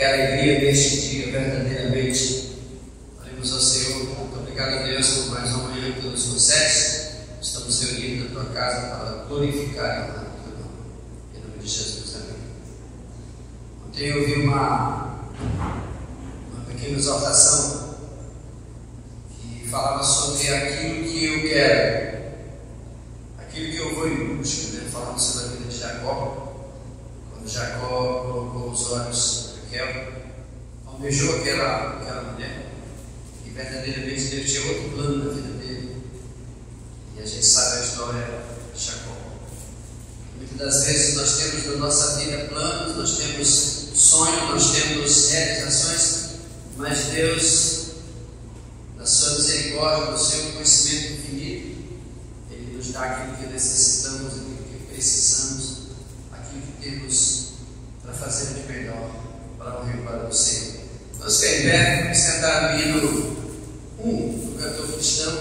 a alegria deste dia verdadeiramente. Falemos ao Senhor, muito obrigado a Deus por mais uma manhã que nos concede. Estamos reunidos na tua casa para glorificar e honrar o teu nome. Em nome de Jesus, amém. Ontem eu ouvi uma pequena exortação que falava sobre aquilo que eu quero, aquilo que eu vou em busca, né? Falando sobre a vida de Jacó. Quando Jacó colocou os olhos em Raquel, almejou aquela mulher, e verdadeiramente Deus tinha outro plano na vida dele. E a gente sabe a história de Jacó. Muitas das vezes nós temos na nossa vida planos, nós temos sonhos, nós temos realizações, mas Deus, na sua misericórdia, no seu conhecimento infinito, Ele nos dá aquilo que necessitamos, aquilo que precisamos, aquilo que temos para fazer de melhor para o para o Senhor. Vamos ficar em pé, vamos cantar o hino 1 do cantor cristão,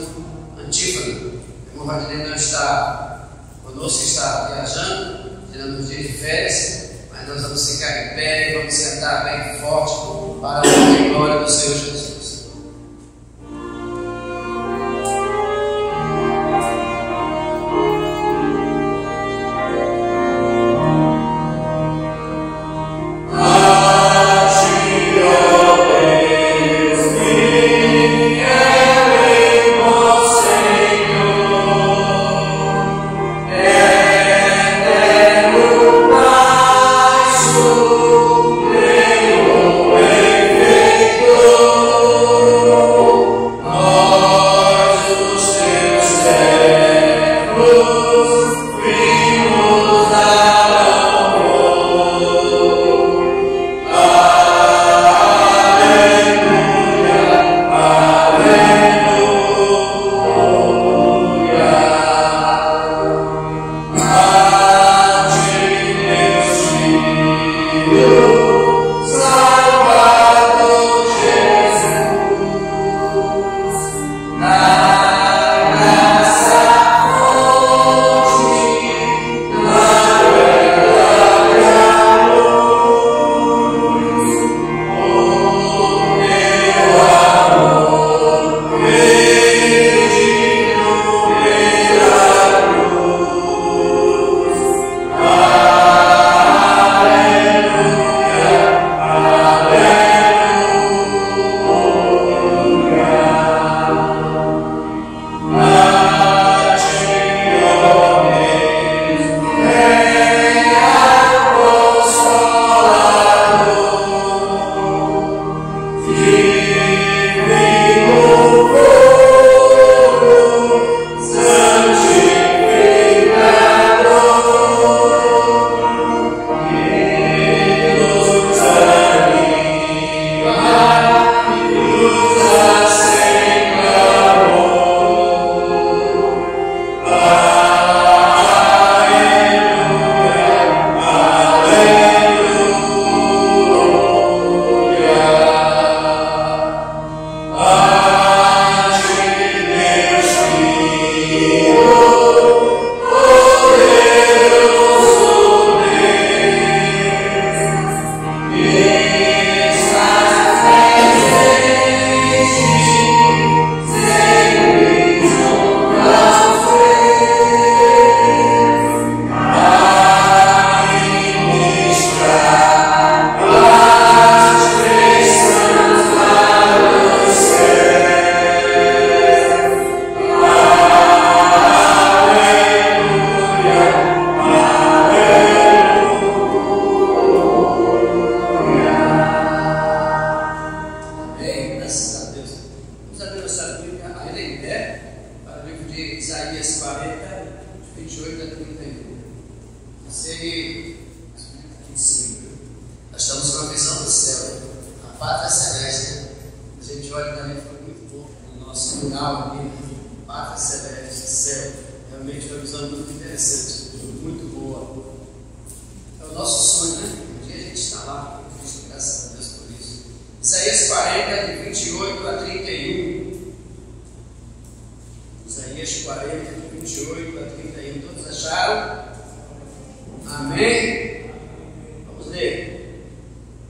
Antífona. O irmão Rodinei não está conosco, está viajando, tirando uns dias de férias, mas nós vamos ficar em pé e vamos cantar bem forte para a glória do Senhor Jesus. Isaías 40, de 28 a 31. Isaías 40, de 28 a 31. Todos acharam? Amém? Vamos ler.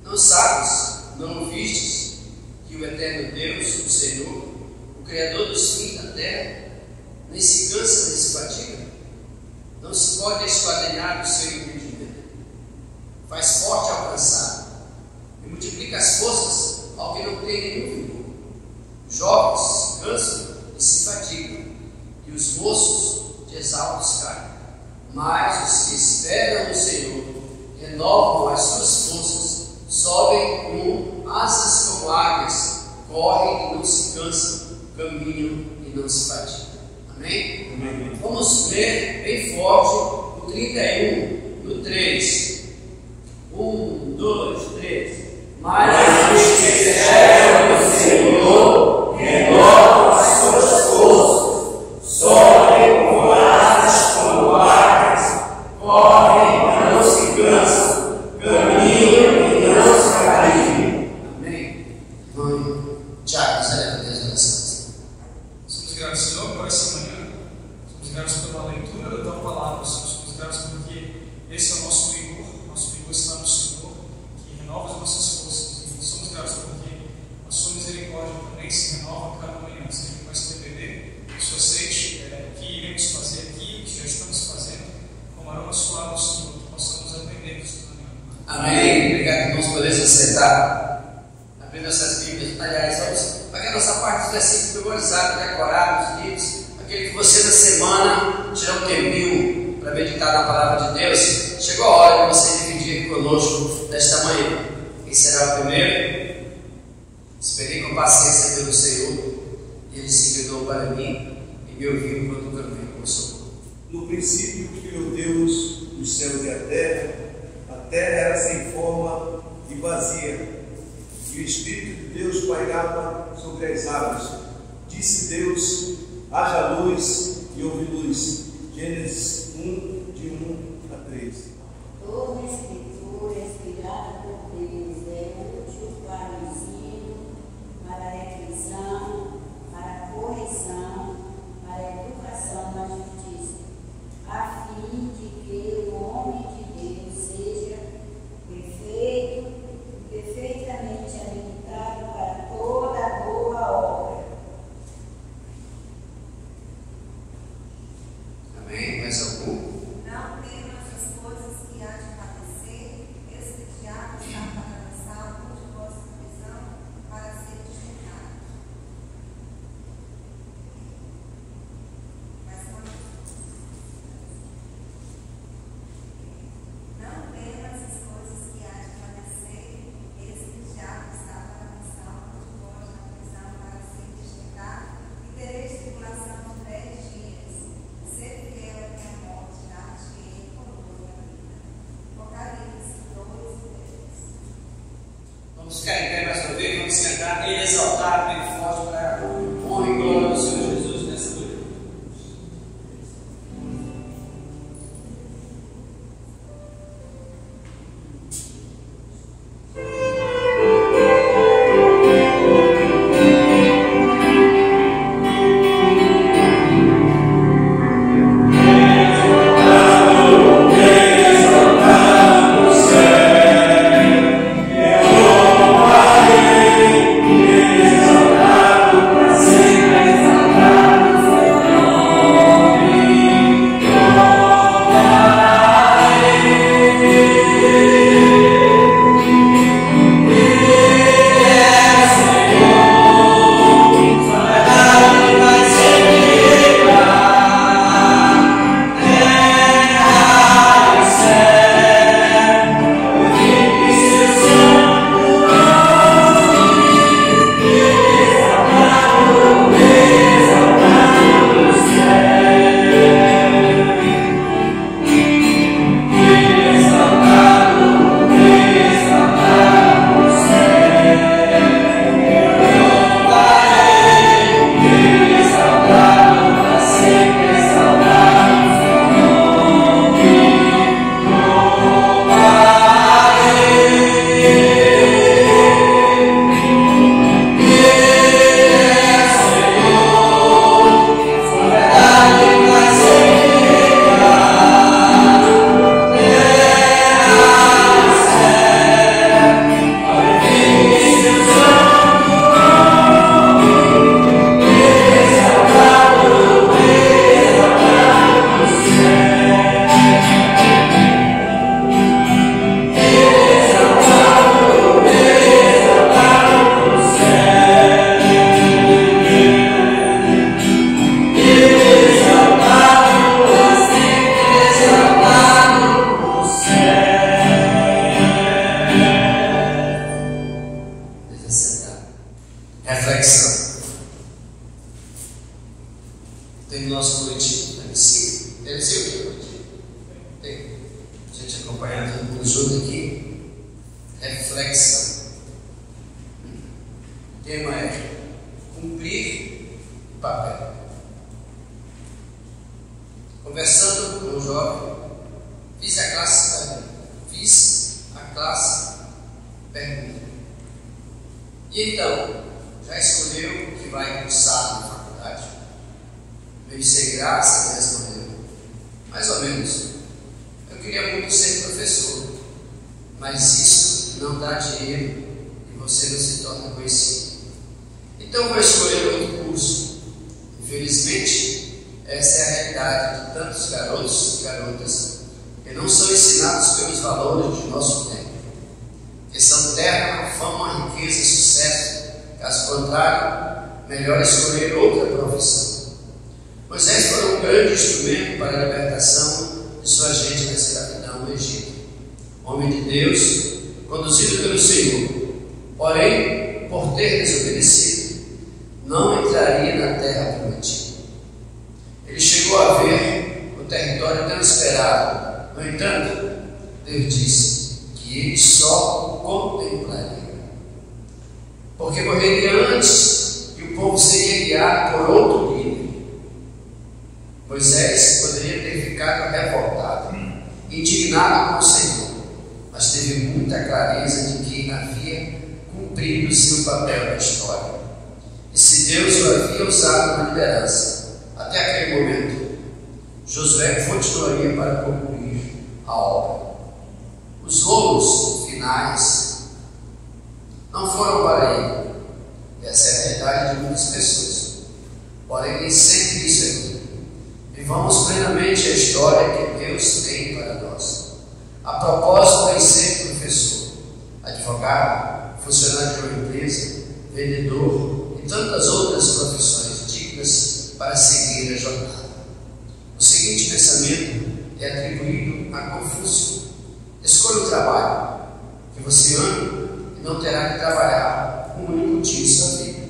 Não sabes Criador dos fins da terra, nem se cansa nem se fatiga, não se pode esquadrinhar o seu entendimento, faz forte ao cansado e multiplica as forças ao que não tem nenhum vigor. Os jovens cansam e se fatigam, e os moços de exaustos caem. Mas os que esperam no Senhor renovam as suas forças, sobem com asas como águias, correm e não se cansam, caminham e não se fatigam. Amém? Amém. Vamos ler bem forte o 31, no 3. 1, 2, 3. Mas os que esperam no Senhor renovam as suas forças, sobem com asas como águias, correm e não se cansam, caminham e não se fatigam. Amém? Amém. Tiago, você leva Deus orações. Somos gratos, Senhor, por essa manhã. Somos gratos pela leitura da tua palavra. Somos gratos porque esse é o nosso vigor. Nosso vigor está no Senhor, que renova as nossas forças. E somos gratos porque a sua misericórdia também se renova cada manhã. Seja com esse TPD, que o Senhor aceite o que iremos fazer aqui, o que já estamos fazendo, como aroma suave ao Senhor, que possamos aprender com isso também. Amém. Obrigado, irmãos, por eles sentar. Abrindo essas Bíblias. Aliás, vamos pegar nossa parte dos versículos memorizados, decorados, livros, aquele que você na semana tirou um tempinho para meditar na palavra de Deus. Chegou a hora de você dividir conosco nesta manhã. Quem será o primeiro? Esperei com paciência pelo Senhor, e Ele se inclinou para mim e me ouviu enquanto clamei como socorro. No princípio criou Deus os céus e a terra era sem forma e vazia, e o Espírito de Deus pairava sobre as águas. Disse Deus: haja luz, e houve luz. Gênesis 1, de 1 a 3. Toda a Escritura inspirada por Deus é útil para o ensino, para a revisão, para a correção, para a educação na justiça, a fim de que o homem de Deus seja perfeito, perfeitamente habilitado para toda boa obra. Amém? Mais algum? Não temas as coisas que há de padecer, este diabo está para lançar um de vossa prisão para ser julgado. Não temas as coisas que há de padecer, este diabo está para lançar um de vós na prisão para ser julgado, e tereis tribulação de 10 dias. Ser fiel até a morte, tem no nosso coletivo, tem 5. Tem 5 no coletivo? Tem. A gente acompanhando todo mundo junto aqui. Reflexão. O tema é cumprir o papel. Conversando com um jovem, fiz a classe pergunta. E então, já escolheu o que vai cursar na faculdade? Veio sem graça e respondeu: mais ou menos. Eu queria muito ser professor, mas isso não dá dinheiro e você não se torna conhecido. Então vou escolher outro curso. Infelizmente, essa é a realidade de tantos garotos e garotas que não são ensinados pelos valores de nosso tempo, que são terra, fama, riqueza e sucesso. Caso contrário, melhor escolher outra profissão. Moisés foi um grande instrumento para a libertação de sua gente da escravidão no Egito. Homem de Deus, conduzido pelo Senhor, porém, por ter desobedecido, não entraria na terra prometida. Ele chegou a ver o território tão esperado. No entanto, Deus disse que ele só o contemplaria, porque morreria antes e o povo seria guiado por outro líder. Moisés poderia ter ficado revoltado, indignado com o Senhor, mas teve muita clareza de que havia cumprido o seu papel na história. E se Deus o havia usado na liderança até aquele momento, Josué continuaria para concluir a obra. Os louros finais não foram para ele. Essa é a realidade de muitas pessoas. Porém, nem sempre isso é tudo. Vivamos plenamente a história que Deus tem para nós. A propósito em ser professor, advogado, funcionário de uma empresa, vendedor e tantas outras profissões dignas para seguir a jornada. O seguinte pensamento é atribuído a Confúcio: escolha o trabalho que você ama e não terá que trabalhar um único dia em sua vida.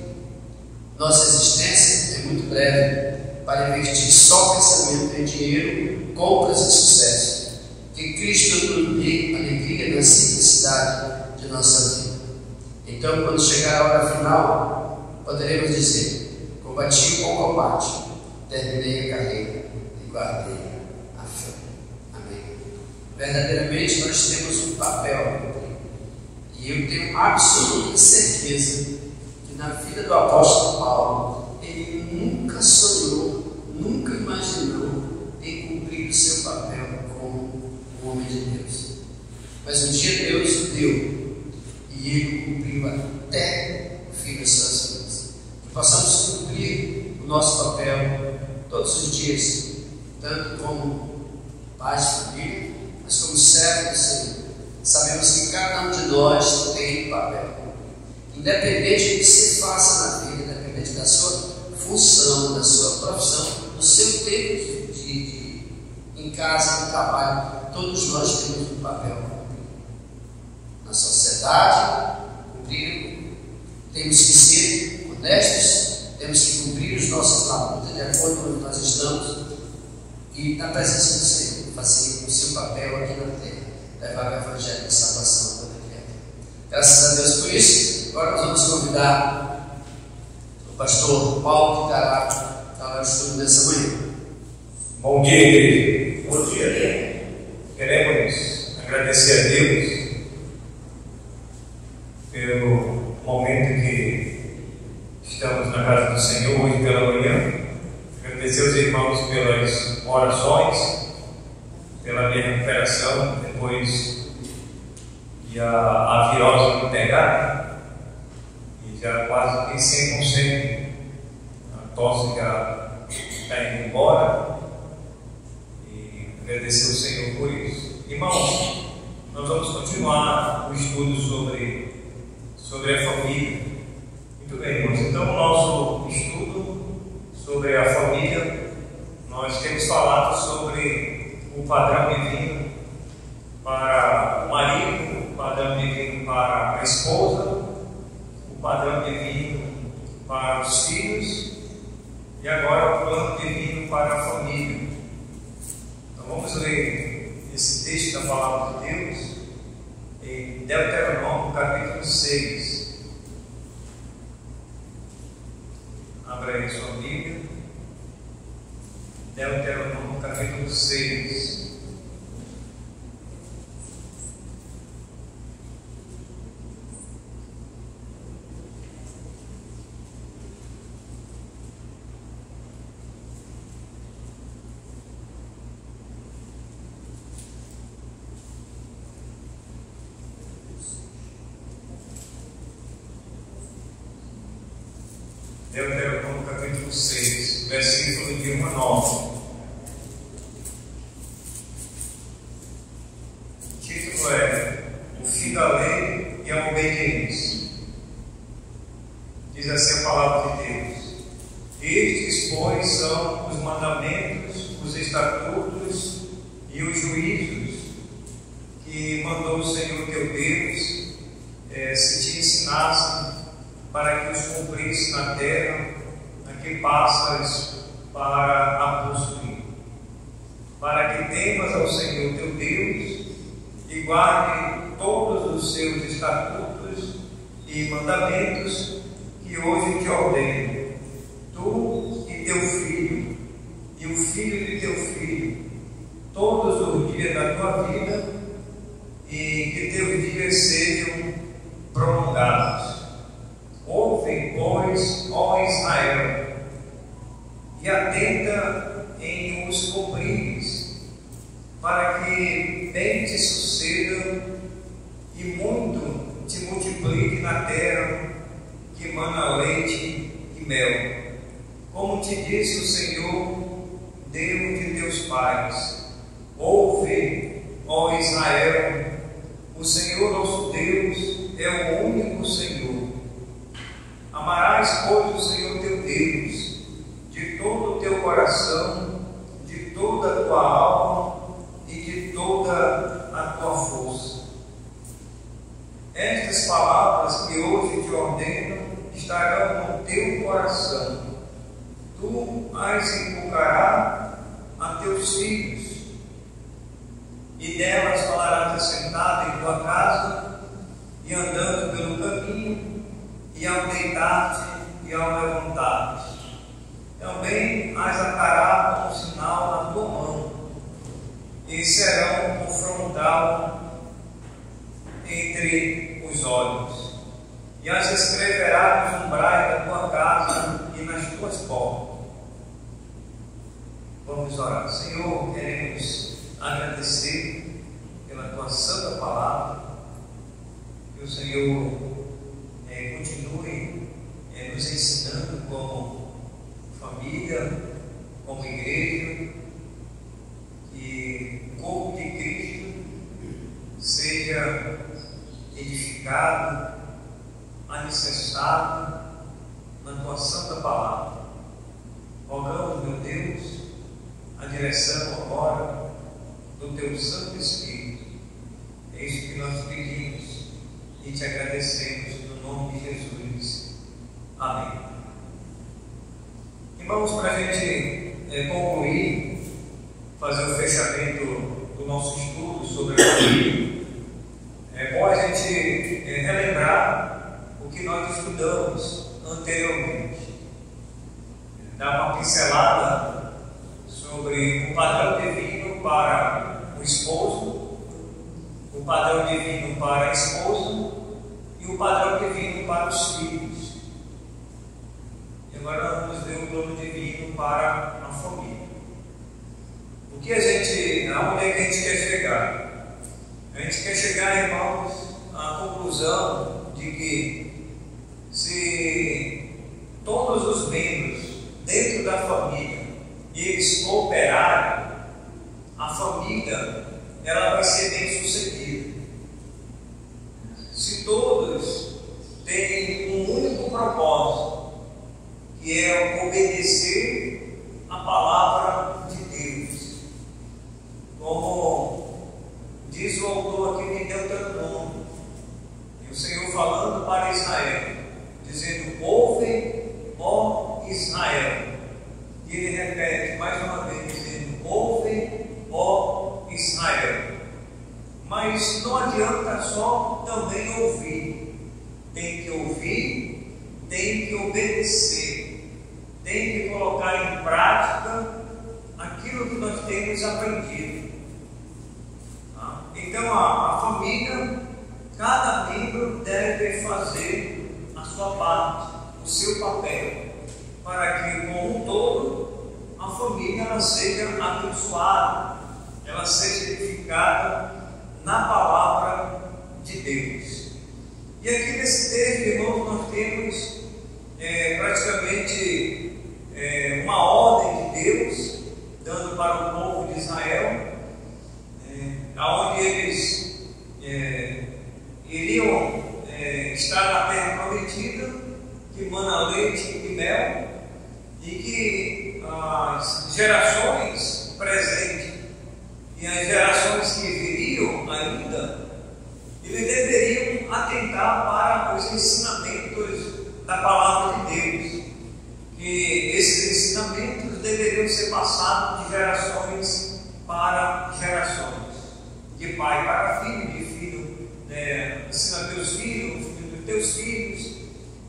Nossa existência é muito breve para investir só pensamento em dinheiro, compras e sucesso. Que Cristo nos dê alegria na simplicidade de nossa vida. Então, quando chegar a hora final, poderemos dizer: combati o bom combate, terminei a carreira e guardei a fé. Amém. Verdadeiramente, nós temos um papel a cumprir. E eu tenho absoluta certeza que na vida do apóstolo Paulo, ele nunca sonhou, nunca imaginou em cumprir o seu papel como um homem de Deus. Mas um dia Deus o deu e ele cumpriu até o fim das suas vidas. Que possamos cumprir o nosso papel todos os dias, tanto como pais de família, mas como servos do Senhor. Sabemos que cada um de nós tem um papel, independente do que se faça na vida, independente da sua função, da sua profissão, do seu tempo em casa, no trabalho. Todos nós temos um papel a cumprir. Na sociedade, cumprir, temos que ser honestos, temos que cumprir os nossos labutas de acordo com onde nós estamos e na presença do Senhor, fazer o seu papel aqui na terra, levar o Evangelho de salvação a toda criatura. Graças a Deus por isso. Agora nós vamos convidar o pastor Paulo, que estará no estudo nessa manhã. Bom dia, igreja. Bom dia. Queremos agradecer a Deus pelo momento que estamos na casa do Senhor hoje pela manhã. Agradecer aos irmãos pelas orações, pela minha recuperação depois de a virose me pegar, e já quase em 100%, a tosse já está indo embora, e agradecer ao Senhor por isso. Irmãos, nós vamos continuar o estudo sobre a família. Muito bem, irmãos, então o nosso estudo sobre a família, nós temos falado sobre o padrão divino para o marido, o padrão divino para a esposa, o padrão divino para os filhos e agora o plano divino para a família. Então vamos ler esse texto da Palavra de Deus em Deuteronômio, capítulo 6. Abra aí sua Bíblia. Deuteronômio, capítulo 6. Deuteronômio capítulo 6, versículo de 1 a 9. O título é O fim da lei e a obediência. Diz assim a palavra de Deus: Estes, pois, são os mandamentos, os estatutos e os juízos que mandou o Senhor teu Deus se te ensinassem, para que os cumprisse na terra a que passas para a possuir, para que temas ao Senhor teu Deus e guarde todos os seus estatutos e mandamentos que hoje te ordeno, tu e teu filho, e o filho de teu filho, todos os dias da tua vida, e que teus dias sejam prolongados. Ouve, pois, ó Israel, e atenta em os cumprires, para que bem te suceda e muito te multiplique na terra que mana leite e mel, como te disse o Senhor, Deus de teus pais. Ouve, ó Israel, o Senhor nosso Deus é o único Senhor. Amarás, pois, o Senhor teu Deus de todo o teu coração, de toda a tua alma e de toda a tua força. Estas palavras que hoje te ordeno estarão no teu coração. Tu as inculcarás a teus filhos, e delas falarás assentado em tua casa e andando pelo caminho, e ao deitar-te e ao levantar-te. Também as atarás como sinal na tua mão, e serão um frontal entre os olhos. E as escreverás nos umbrais da tua casa e nas tuas portas. Vamos orar. Senhor, queremos agradecer pela tua santa palavra, que o Senhor continue nos ensinando como família, como igreja, que o corpo de Cristo seja edificado, alicerçado na tua santa palavra. Rogamos, meu Deus, a direção agora do teu Santo Espírito. É isso que nós pedimos e te agradecemos no nome de Jesus. Amém. Irmãos, para a gente concluir, fazer o fechamento do nosso estudo sobre a família, é bom a gente relembrar o que nós estudamos anteriormente. Dar uma pincelada sobre o padrão divino para o esposo, o padrão divino para a esposa e o padrão divino para os filhos. E agora vamos ver o plano divino para a família. Aonde é que a gente quer chegar? A gente quer chegar, irmãos, à conclusão de que se todos os membros dentro da família eles cooperarem, a família ela vai ser bem sucedida. Se todos têm um único propósito, que é obedecer a palavra de Deus, como diz o autor aqui de Deuteronômio, e o Senhor falando para Israel, dizendo: ouve, ó Israel, e e ele repete mais uma vez, dizendo: ouve, ó Israel. Mas não adianta só também ouvir, tem que ouvir, tem que obedecer, tem que colocar em prática aquilo que nós temos aprendido. Então a família, cada membro deve fazer a sua parte, o seu papel, para que, como um todo, a família ela seja abençoada, ela seja edificada na palavra de Deus. E aqui nesse texto, irmãos, nós temos praticamente uma ordem de Deus, dando para o povo de Israel, onde eles iriam estar na terra prometida, que mana leite e mel, e que as gerações presentes e as gerações que viriam ainda, eles deveriam atentar para os ensinamentos da palavra de Deus, que esses ensinamentos deveriam ser passados de gerações para gerações, de pai para filho, de filho, ensina teus filhos, filho dos teus filhos.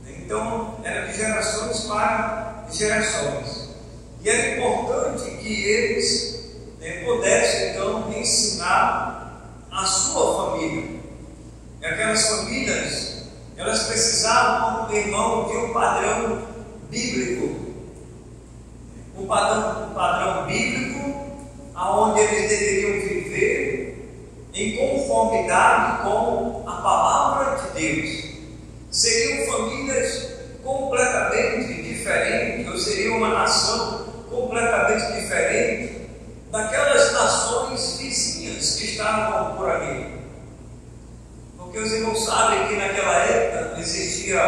Então, era de gerações para gerações. E era importante que eles pudessem, então, ensinar a sua família. E aquelas famílias, elas precisavam, irmão, de um padrão bíblico. Um padrão bíblico, aonde eles deveriam viver em conformidade com a palavra de Deus. Seriam famílias completamente diferentes, ou seria uma nação completamente diferente daquelas nações vizinhas que estavam por ali. Porque os irmãos sabem que naquela época existia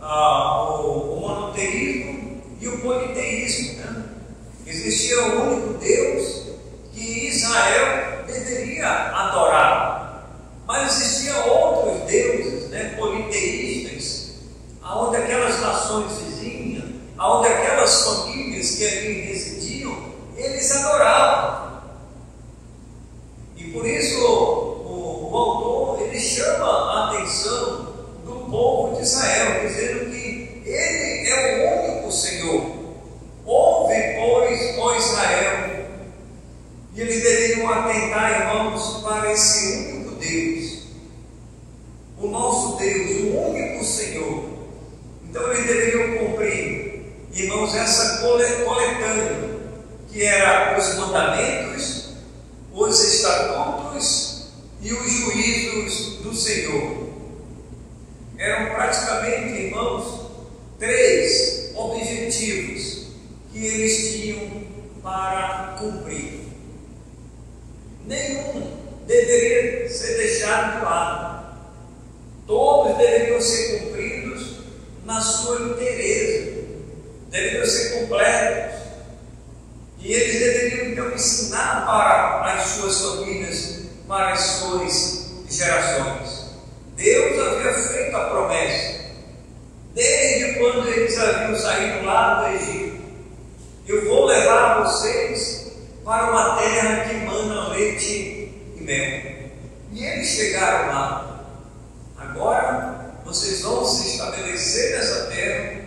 o monoteísmo e o politeísmo, né? Existia o único Deus que Israel deveria adorar, mas existiam outros deuses, politeístas, onde aquelas nações vizinhas, onde aquelas famílias que ali residiam, eles adoravam. E por isso o autor ele chama a atenção do povo de Israel, dizendo que ele é o único Senhor. Ouve, pois, ó Israel. E eles deveriam atentar, irmãos, para esse único Deus, o nosso Deus, o único Senhor. Então eles deveriam cumprir, irmãos, essa coletânea, que era os mandamentos, os estatutos e os juízos do Senhor. Eram praticamente, irmãos, 3 objetivos que eles tinham para cumprir. Nenhum deveria ser deixado de lado. Todos deveriam ser cumpridos na sua inteireza, deveriam ser completos. E eles deveriam então ensinar para as suas famílias, para as suas gerações. Deus havia feito a promessa, desde quando eles haviam saído lá do Egito: eu vou levar vocês para uma terra que mana leite e mel. E eles chegaram lá. Agora vocês vão se estabelecer nessa terra,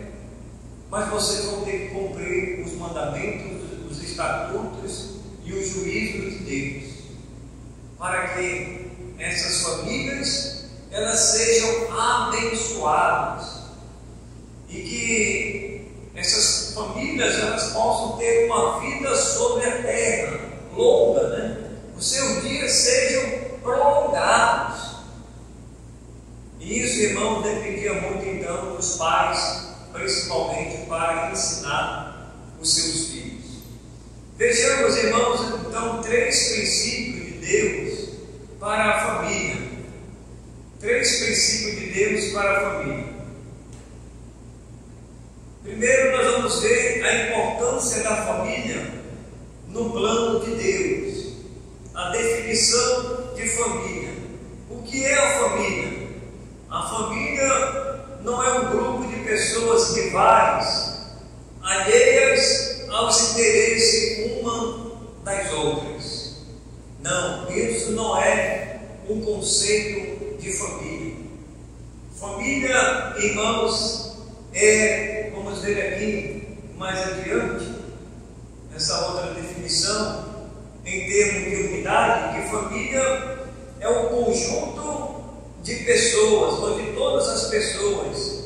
mas vocês vão ter que cumprir os mandamentos, os estatutos e os juízos de Deus, para que essas famílias elas sejam abençoadas e que essas famílias elas possam ter uma vida sobre a terra longa, né? Os seus dias sejam prolongados. E isso, irmão, dependia muito então dos pais, principalmente para ensinar os seus filhos. Vejamos, irmãos, então 3 princípios de Deus para a família. 3 princípios de Deus para a família. Primeiro, nós vamos ver a importância da família no plano de Deus. A definição de família. O que é a família? A família não é um grupo de pessoas rivais, alheias aos isso não é um conceito de família. Família, irmãos, vamos ver aqui mais adiante, essa outra definição, em termos de unidade, que família é um conjunto de pessoas, onde todas as pessoas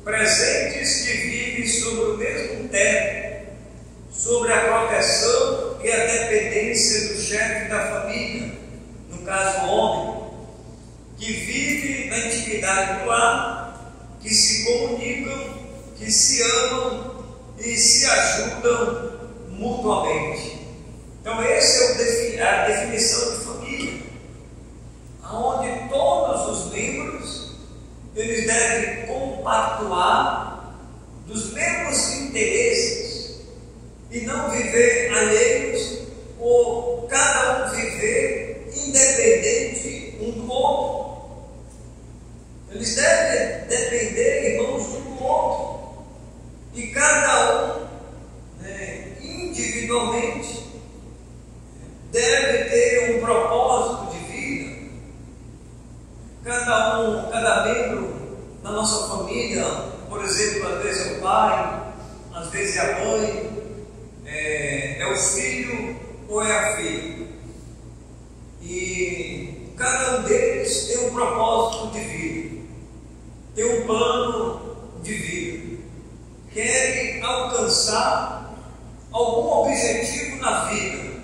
presentes que vivem sobre o mesmo teto, sobre a proteção e a dependência do chefe da família, no caso o homem, que vive na intimidade do lar, que se comunicam, que se amam e se ajudam mutuamente. Então essa é a definição de família, onde todos os membros eles devem compactuar dos mesmos interesses e não viver alheios ou cada um viver independente um do outro. Eles devem depender, irmãos, um do outro, e cada um, individualmente, deve ter um propósito de vida. Cada membro da nossa família, por exemplo, às vezes é o pai, às vezes é a mãe, é o filho ou é a filha. E cada um deles tem um propósito de vida, tem um plano de vida, querem alcançar algum objetivo na vida,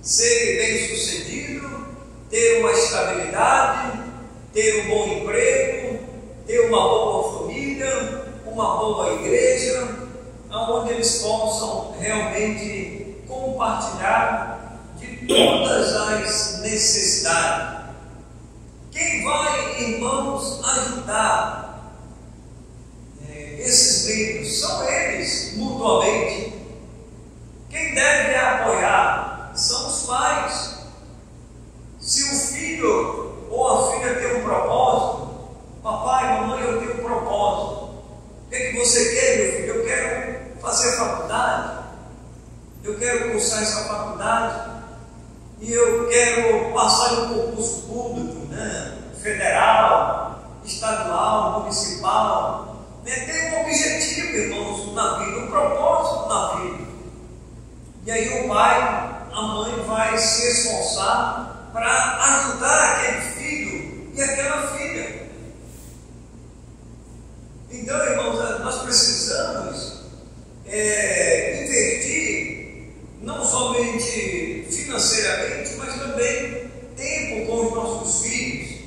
ser bem-sucedido, ter uma estabilidade, ter um bom emprego, ter uma boa família, uma boa igreja, onde eles possam realmente compartilhar de todas as necessidades. Quem vai, irmãos, ajudar esses membros? São eles, mutuamente. Quem deve apoiar são os pais. Se o filho ou a filha tem um propósito, papai, mamãe, eu tenho um propósito. O que você quer, meu filho? Eu quero fazer faculdade, eu quero cursar essa faculdade e eu quero passar em um concurso público, federal, estadual, municipal. Tem um objetivo, irmãos, na vida, um propósito na vida. E aí o pai, a mãe vai se esforçar para ajudar aquele filho e aquela filha. Então, irmãos, nós precisamos investir não somente financeiramente, mas também tempo com os nossos filhos,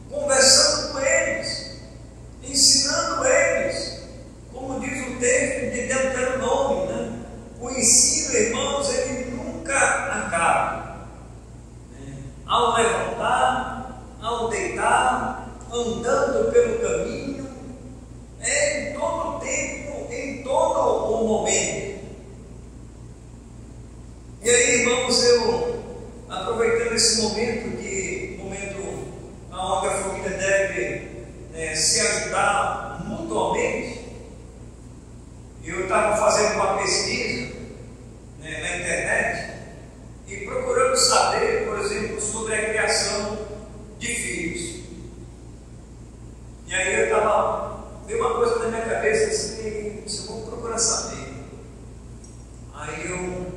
conversando com eles, ensinando eles, como diz o texto de Deuteronômio, o ensino, irmãos, ele nunca acaba. Ao levantar, ao deitar, andando pelo caminho, em todo o tempo, em todo o momento. E aí, irmãos, eu, aproveitando esse momento onde a família deve se ajudar mutuamente, eu estava fazendo uma pesquisa na internet e procurando saber, por exemplo, sobre a criação de filhos. E aí veio uma coisa na minha cabeça assim, eu vou procurar saber. Aí eu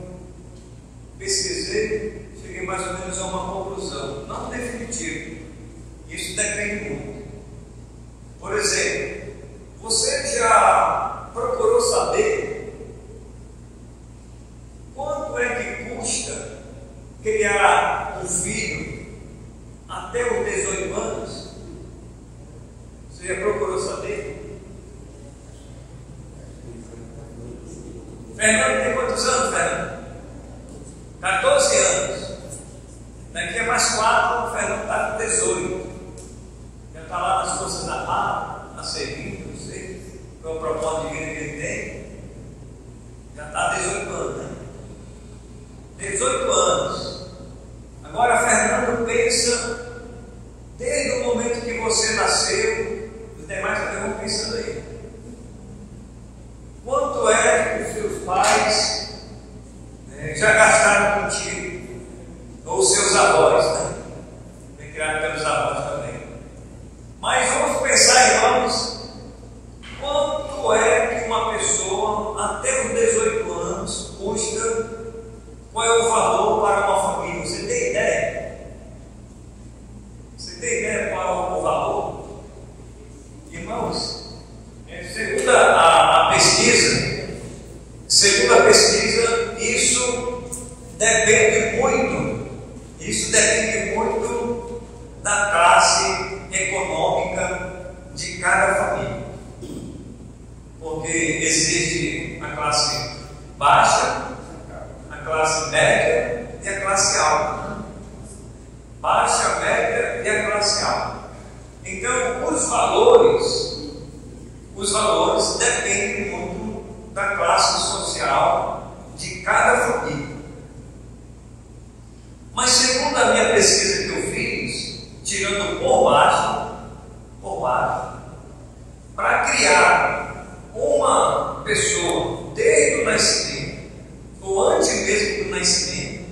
pesquisei, cheguei mais ou menos a uma conclusão, não definitiva. Isso depende muito. Por exemplo, você já procurou saber quanto é que custa criar um filho até os 18 anos? Você já procurou saber? Fernando tem quantos anos, Fernando? 14 anos. Daqui a mais 4, o Fernando está com 18. Já está lá nas Forças Armadas, servindo, não sei qual é o propósito de vida que ele tem. Já está há 18 anos, né? 18 anos. Agora, Fernando, pensa, desde o momento que você nasceu, os demais também vão pensando aí. Quanto é que os seus pais já gastaram contigo? Ou os seus avós? depende muito, isso depende muito da classe econômica de cada família. Porque existe a classe baixa, a classe média e a classe alta. Baixa, média e a classe alta. Então, os valores dependem muito da classe social de cada família. Mas segundo a minha pesquisa que eu fiz, tirando por baixo, para criar uma pessoa desde o nascimento, ou antes mesmo do nascimento,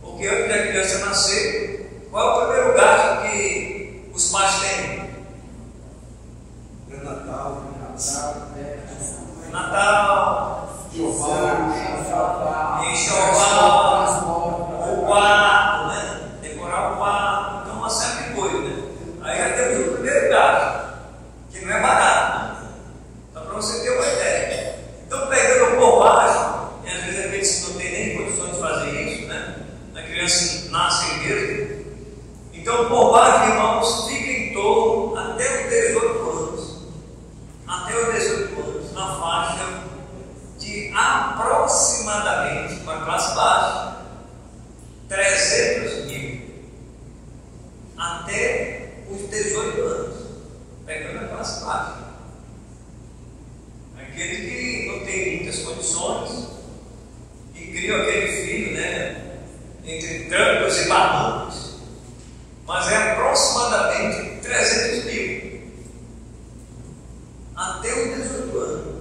porque antes da criança nascer, qual é o primeiro gasto que os pais têm? Natal, enxoval, o quarto, né? Decorar o quarto, então uma série de coisas, né? Aí já temos o primeiro gasto, que não é barato, né? Então, para você ter uma ideia. Então, pegando por baixo, e às vezes a gente não tem nem condições de fazer isso, né? A criança nasce mesmo. Então, por baixo, irmãos, fica em torno até os 18 anos. Até os 18 anos, na faixa de aproximadamente, para a classe baixa, 300 mil. Até os 18 anos, pegando a classe baixa. Aquele que não tem muitas condições e cria aquele filho, né, entre trancos e barrancos, mas é aproximadamente 300 mil até os 18 anos.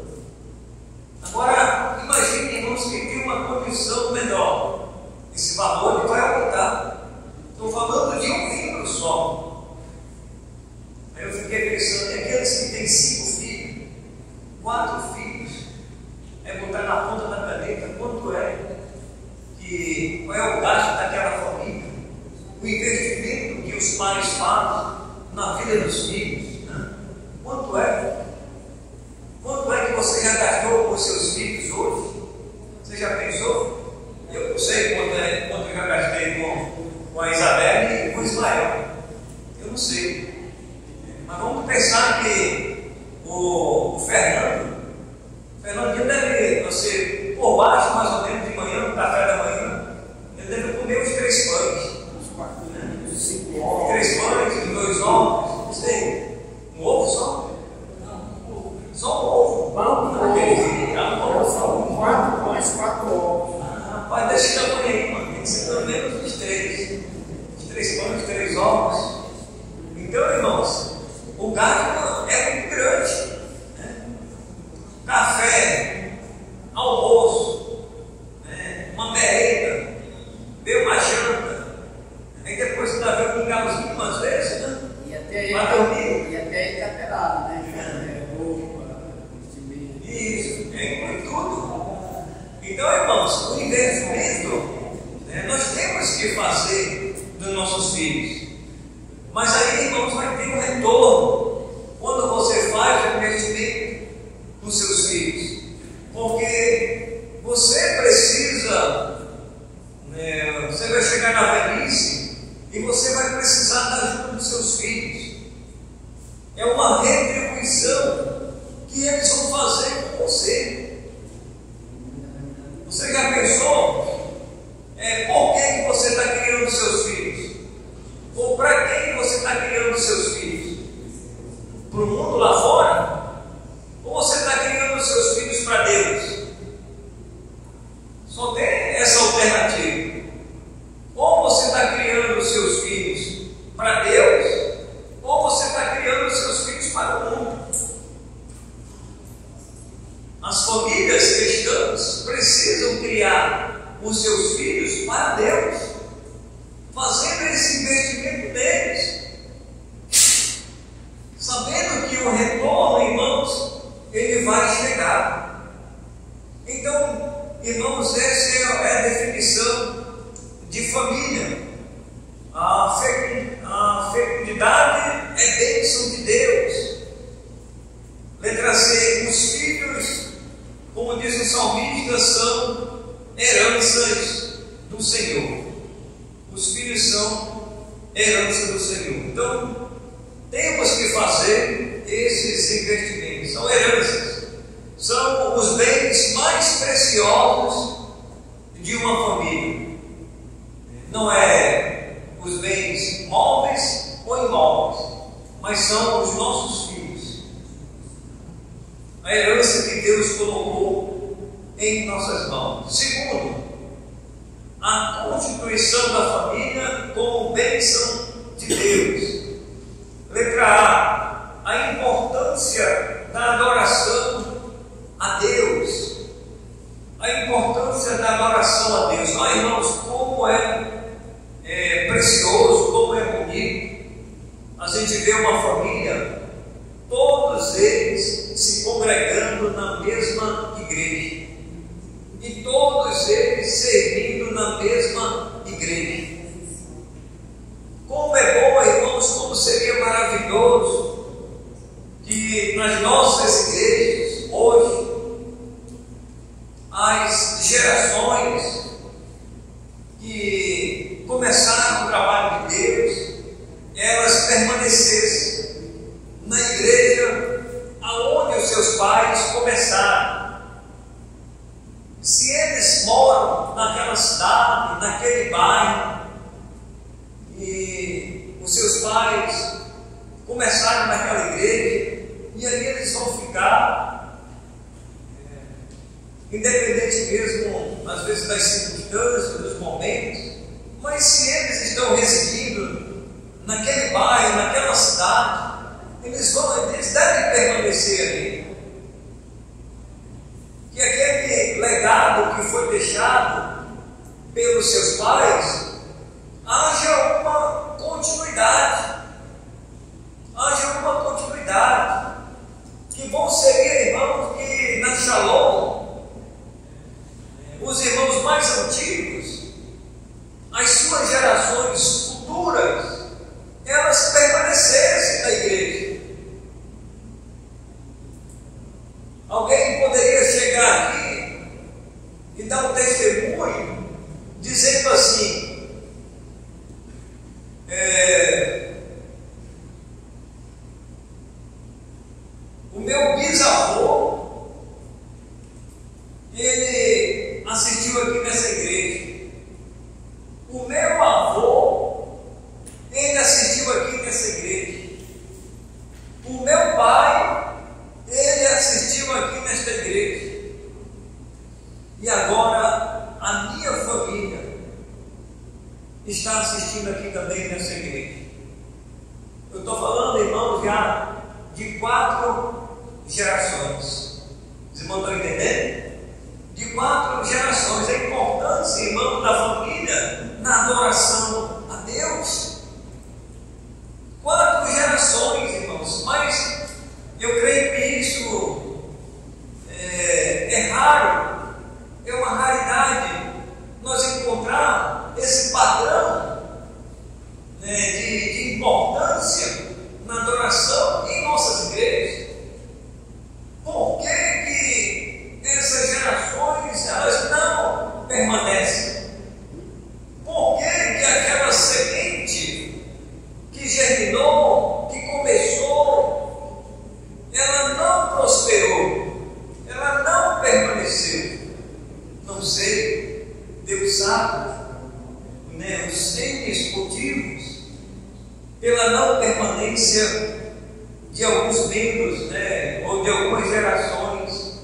Agora, imagine, irmãos, que tem uma condição menor, esse valor vai aumentar. Estou falando de um filho só. Aí eu fiquei pensando, e aqueles que têm 5 filhos, 4 filhos, é botar na ponta da caneta quanto é, qual é o gasto daquela família, o investimento que os pais fazem na vida dos filhos, né? Quanto é? Quanto é que você já gastou com seus filhos hoje? Você já pensou? Eu não sei quanto eu já gastei com a Isabel e com o Ismael. Eu não sei. Mas vamos pensar que o Fernandinho deve ser por baixo, mais ou menos, de manhã, no café da manhã. Ele deve comer os 3 pães. 3 pães, 2 ovos, não sei. Um ovo só? Só um ovo. São 4 pães, 4 ovos. Rapaz, deixa eu aí, mano. Tem que ser pelo menos os 3. Os 3 pães, 3 ovos. Então, irmãos, o gasto é muito grande. Né? Café, almoço, né? Uma merenda, ver uma janta. Aí depois você dá ver um galzinho umas vezes, né? E até Para dormir. ele está pelado, né? Isso, inclui tudo. Então, irmãos, o investimento, né, nós temos que fazer dos nossos filhos. Mas aí, irmãos, vai ter um retorno quando você faz o investimento nos seus filhos. Porque você precisa, né, você vai chegar na velhice e você vai precisar da ajuda dos seus filhos. É uma retribuição que eles vão fazer com você. Você já pensou por que você está criando seus filhos? Ou para quem você está criando seus filhos? Para o mundo lá fora? Ou você está criando seus filhos para Deus? Só tem essa alternativa. Ou você está criando seus filhos para Deus, ou você está criando seus filhos para o mundo. As famílias cristãs precisam criar os seus filhos para Deus, fazendo esse investimento neles, sabendo que o retorno, irmãos, ele vai chegar. Então, irmãos, essa é a definição de família. A fecundidade é bênção de Deus. Letra C, os filhos, como diz o salmista, são heranças do Senhor. Os filhos são herança do Senhor. Então, temos que fazer esses investimentos. São heranças. São os bens mais preciosos de uma família. Não é os bens móveis ou imóveis, mas são os nossos filhos. A herança que Deus colocou em nossas mãos. Segundo, a constituição da família como bênção de Deus. Letra A importância da adoração a Deus. A importância da adoração a Deus. Olha, irmãos, como é precioso, como é bonito a gente vê uma família, todos eles se congregando na mesma igreja e todos eles servindo na mesma igreja. Como é bom, irmãos, como seria maravilhoso que nas nossas igrejas hoje as gerações que começaram o trabalho de Deus, elas permanecessem na igreja aonde os seus pais começaram. Se eles moram naquela cidade, naquele bairro, e os seus pais começaram naquela igreja, e ali eles vão ficar, independente mesmo, às vezes, das circunstâncias, dos momentos, mas se eles estão residindo naquele bairro, naquela cidade, eles devem permanecer ali. Que aquele legado que foi deixado pelos seus pais, haja uma continuidade. Haja uma continuidade. Que bom seria, irmãos, que na Shalom, os irmãos mais antigos, as suas gerações futuras, elas permanecessem na igreja. Alguém poderia chegar aqui e dar um testemunho dizendo assim: o meu bisavô, ele assistiu aqui nessa igreja. O meu avô, ele assistiu aqui nessa igreja. O meu pai, ele assistiu aqui nesta igreja. E agora a minha família está assistindo aqui também nessa igreja. Eu estou falando, irmãos, já de 4 gerações. Vocês estão entendendo? De 4 gerações. A importância, irmão, da família na adoração a Deus. 4 gerações, irmãos. Mas eu creio que isso é raro, é uma raridade nós encontrar esse padrão, né, de importância na adoração em nossas igrejas. Por que essas gerações elas não permanecem? Por que aquela semente que germinou, que começou, ela não prosperou, ela não permaneceu? Não sei, Deus sabe, né, os simples motivos pela não permanência de alguns membros, né, ou de algumas gerações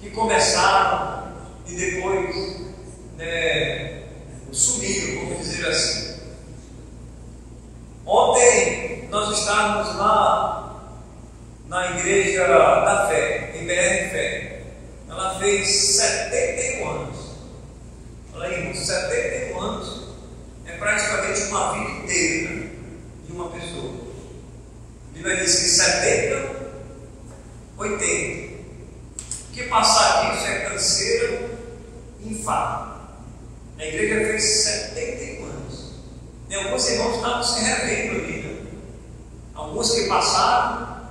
que começaram e depois, né, sumiram, vamos dizer assim. Ontem nós estávamos lá na Igreja da Fé, em BR Fé. Ela fez 71 anos. Olha aí, irmão, 71 anos é praticamente uma vida inteira, né, de uma pessoa. A Bíblia diz que 70, 80. Que passar disso é canseira e infarto. A igreja fez 71 anos. E alguns irmãos estavam se revendo ali, né? Alguns que passaram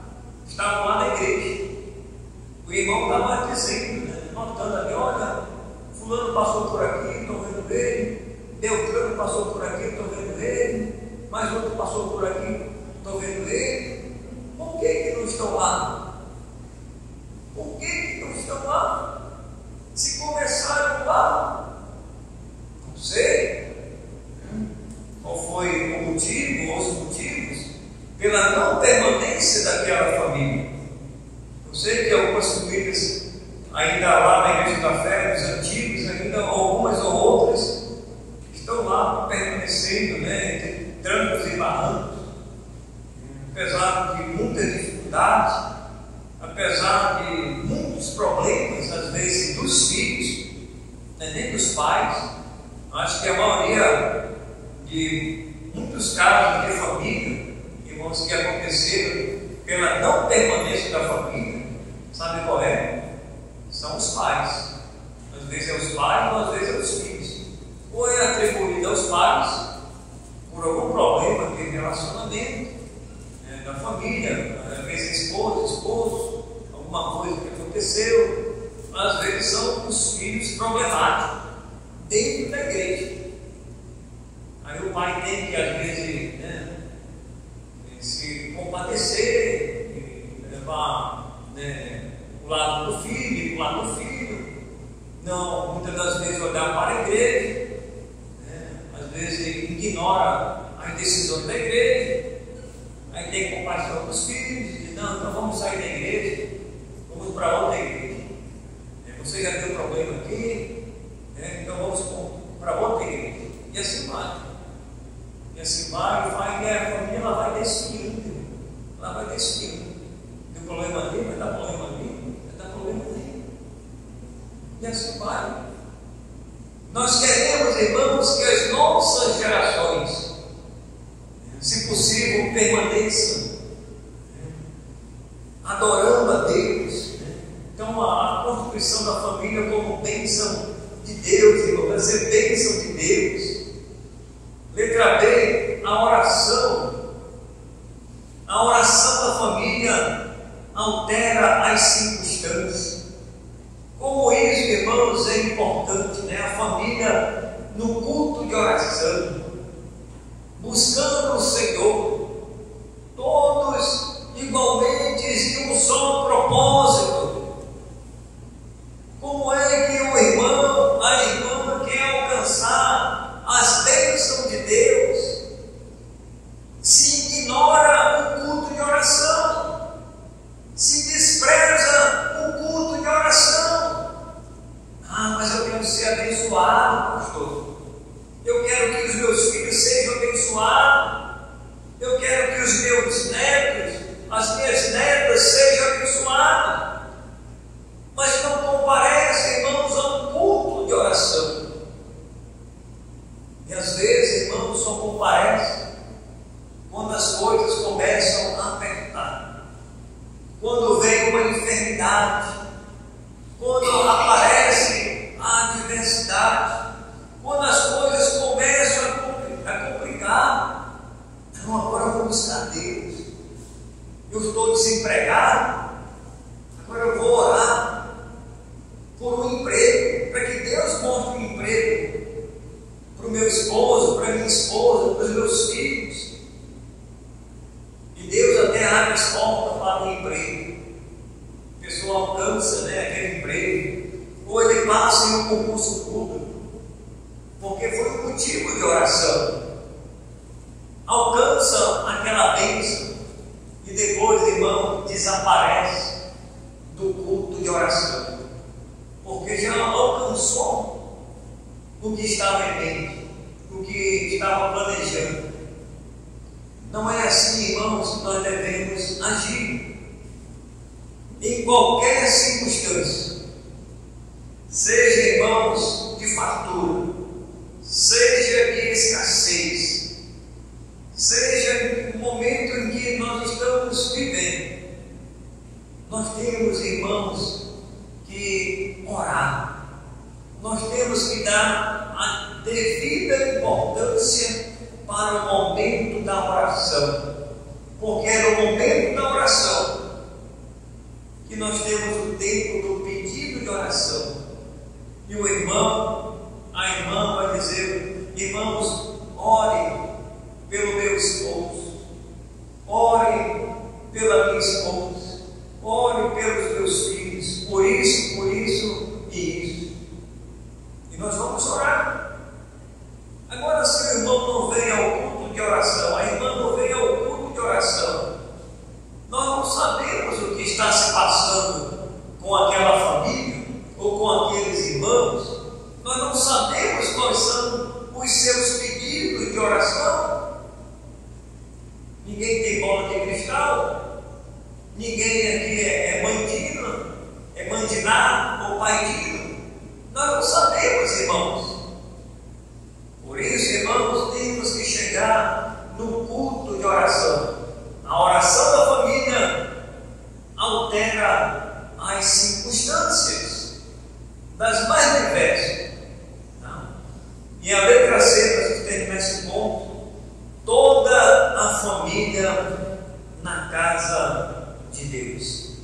estavam lá na igreja. O irmão estava dizendo, né, notando ali: olha, fulano passou por aqui, estou vendo ele, Beltrano passou por aqui, estou vendo ele, mais outro passou por aqui, estou vendo ele. Por que não estão lá? Por que não estão lá? Se começaram lá, não sei qual foi o motivo ou os motivos pela não permanência daquela família. Eu sei que algumas famílias ainda lá na Igreja da Fé, os antigos, ainda algumas ou outras estão lá permanecendo, entre trancos e barrancos, apesar de muitas dificuldades, apesar de muitos problemas, às vezes, dos filhos, nem dos pais. Acho que a maioria de muitos casos de família, irmãos, que aconteceram pela não permanência da família, sabe qual é? São os pais. Às vezes é os pais, ou às vezes é os filhos. Ou é atribuído aos pais por algum problema de relacionamento da família, às vezes esposo, alguma coisa que aconteceu. Às vezes são os filhos problemáticos dentro da igreja. Aí o pai tem que, às vezes, se compadecer e levar o lado do filho, o lado do filho. Não, muitas das vezes olhar para a igreja, às vezes ignora as decisões da igreja. Aí tem compaixão dos filhos e diz: não, então vamos sair da igreja, vamos para outra igreja. Você já tem um problema aqui, então vamos para outra igreja. E assim vai. E assim vai, e a família ela vai decidindo. Ela vai decidindo. Tem problema ali, vai dar problema ali, vai dar problema ali. E assim vai. Nós queremos, irmãos, que as nossas gerações, se possível, permaneçam adorando a Deus. Então, a constituição da família como bênção de Deus, irmão, vai ser bênção de Deus. Letra B, a oração. A oração da família altera as circunstâncias. Como isso, irmãos, é importante, A família no culto de oração, buscando o Senhor, todos igualmente de um só propósito. Como é que o irmão, a irmã quer alcançar as bênçãos de Deus se ignora o culto de oração, se despreza o culto de oração? Mas eu quero ser abençoado, pastor. Eu quero que os meus filhos sejam abençoados. Eu quero que os meus netos, as minhas netas sejam abençoadas. Mas não comparece, irmãos, a um culto de oração. E às vezes, irmãos, só comparece quando as coisas começam a apertar. Quando vem uma enfermidade, quando aparece a adversidade, quando as coisas começam a complicar. Então agora eu vou buscar Deus. Eu estou desempregado, agora eu vou orar por um emprego, para que Deus mostre um emprego para o meu esposo, para a minha esposa, para os meus filhos. E Deus até abre as portas para o emprego. A pessoa alcança aquele emprego, ou ele passa em um concurso público, porque foi um motivo de oração. Alcança aquela bênção e depois, irmão, desaparece do culto de oração, porque já alcançou o que estava em mente, o que estava planejando. Não é assim, irmãos, que nós devemos agir em qualquer circunstância, seja, irmãos, de fartura, seja de escassez, seja no momento em que nós estamos vivendo. Nós temos, irmãos, que orar, nós temos que dar a devida importância para o momento da oração, porque é no momento da oração que nós temos o tempo do pedido de oração. E o irmão, a irmã vai dizer: Irmãos, ore pelo meu esposo, ore pela minha esposa, ore pelos meus filhos, por isso e isso. E nós vamos orar. Agora, se o irmão não vem ao culto de oração, a irmã não vem ao culto de oração, nós não sabemos o que está se passando com aquela família ou com aqueles irmãos, nós não sabemos quais são os seus pedidos de oração. Ninguém tem bola de cristal, ninguém aqui é mãe Dina, é mãe Diná ou pai Dino. Nós não sabemos, irmãos. Por isso, irmãos, temos que chegar no culto de oração. A oração da família altera as circunstâncias das mais diversas. E a letra C, para a gente terminar esse ponto, toda a família na casa de Deus.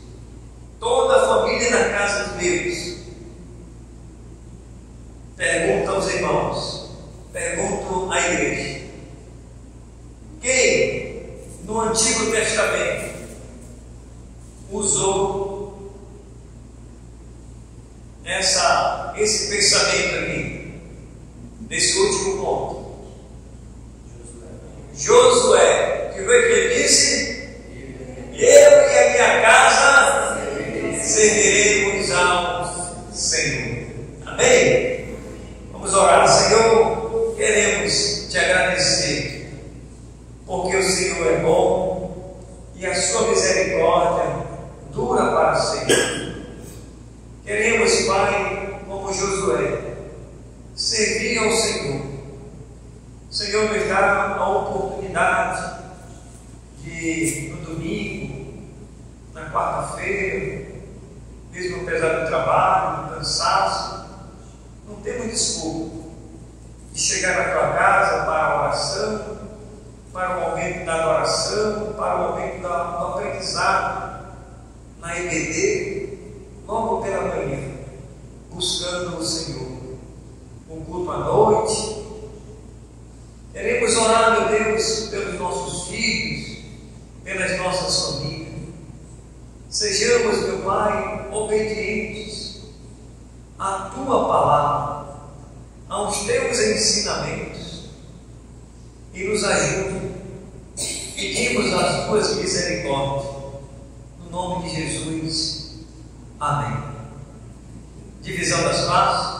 Toda a família na casa de Deus. Pergunto aos irmãos, pergunto à igreja: quem no Antigo Testamento usou esse pensamento aqui, nesse último ponto? Josué, que foi que ele disse? Eu e a minha casa serviremos ao Senhor. Amém? Vamos orar. Senhor, queremos te agradecer, porque o Senhor é bom e a sua misericórdia dura para sempre. Queremos, Pai, como Josué, servir ao Senhor. O Senhor nos dá a oportunidade de, no domingo, na quarta-feira, mesmo apesar do trabalho, do cansaço, não temos desculpa de chegar na tua casa para a oração, para o momento da adoração, para o momento do aprendizado na EBD, logo pela manhã, buscando o Senhor. Um culto à noite. Queremos orar, meu Deus, pelos nossos filhos, pelas nossas famílias. Sejamos, meu Pai, obedientes à tua palavra, aos teus ensinamentos, e nos ajude. Pedimos as tuas misericórdias, no nome de Jesus. Amém. Divisão das faces.